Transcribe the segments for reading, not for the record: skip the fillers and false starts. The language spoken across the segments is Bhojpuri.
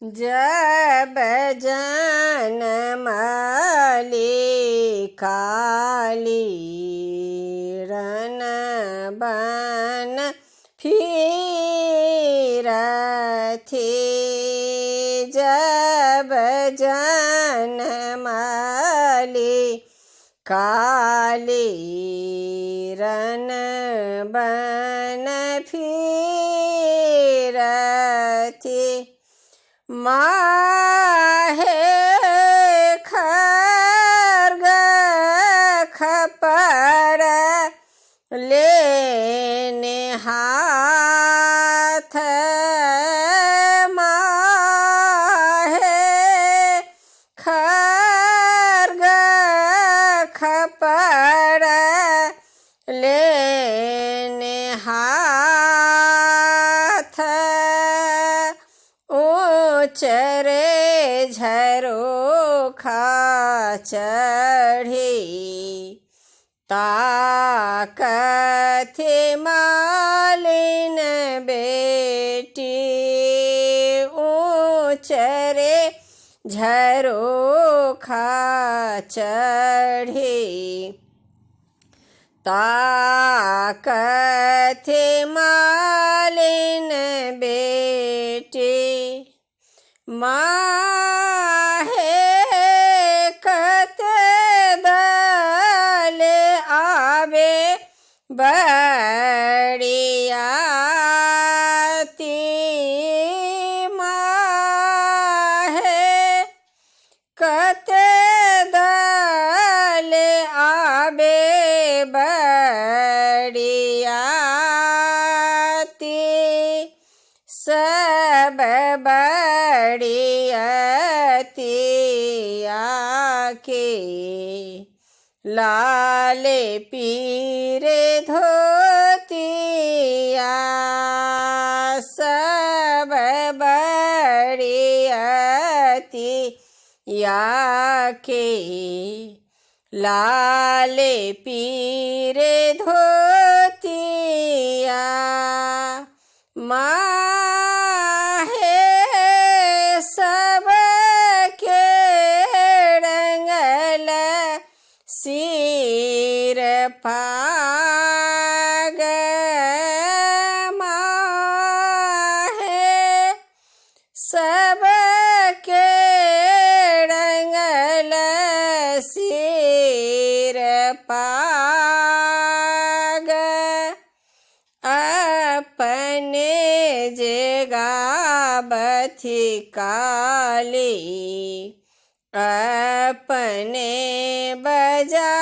जब जनमली काली रन बन फिरथी। जब जनमली काली रन बन फिरथी। माहे खरग खपर लेने हाथ। माहे खरग खपर लेने हाथ। ऊँचरे झरोखा चढ़ी ताकथि मालिन बेटी। ऊँचरे झरोखा चढ़ी ताकथि मालिन बेटी। माहे कते दल आवे बड़ियाती। माहे कते दल आवे बड़ियाती। सब बड़ियतिया लाल पीरे धोतिया। सब बड़ियतिया लाल पीरे धोतिया। माहे सबके रंगल सिर पाग। माहे सबके रंगल सिर पाग। अपने जे गाबथि काली अपने बजाबथि।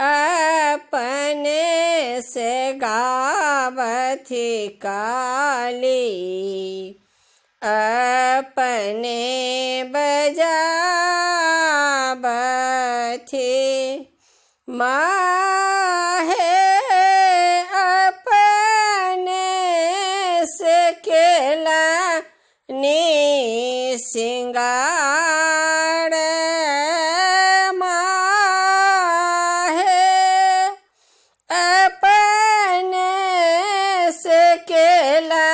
अपने से गाबथि काली अपने बजाबथि। माहे अपने से केला नी सिंगार। माहे अपने से केला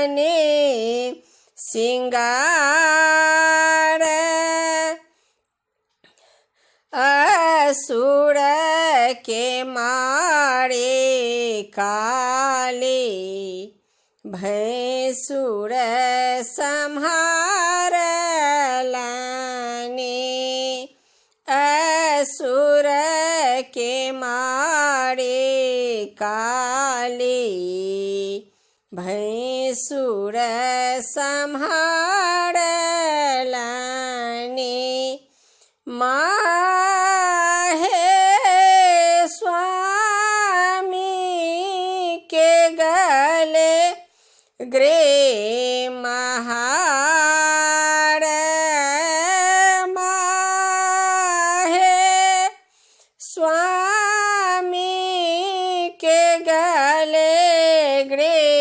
नी सिंगार। असुर के मारे काली भैंसुर संहारलानी। असुर के मारे काली भैंसुर संहारलानी। माहे स्वामी के गले ग्रीमहार। माहे स्वामी के गले ग्रीमहार।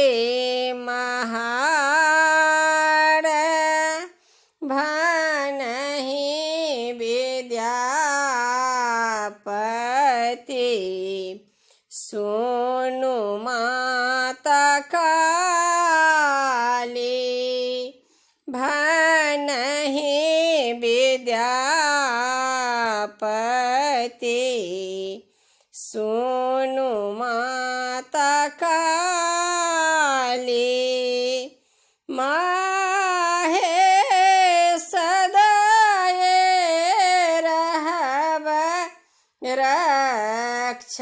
भानहि विद्यापति सोनु माता का सुनु माता काली माहे सदाए रहब रक्ष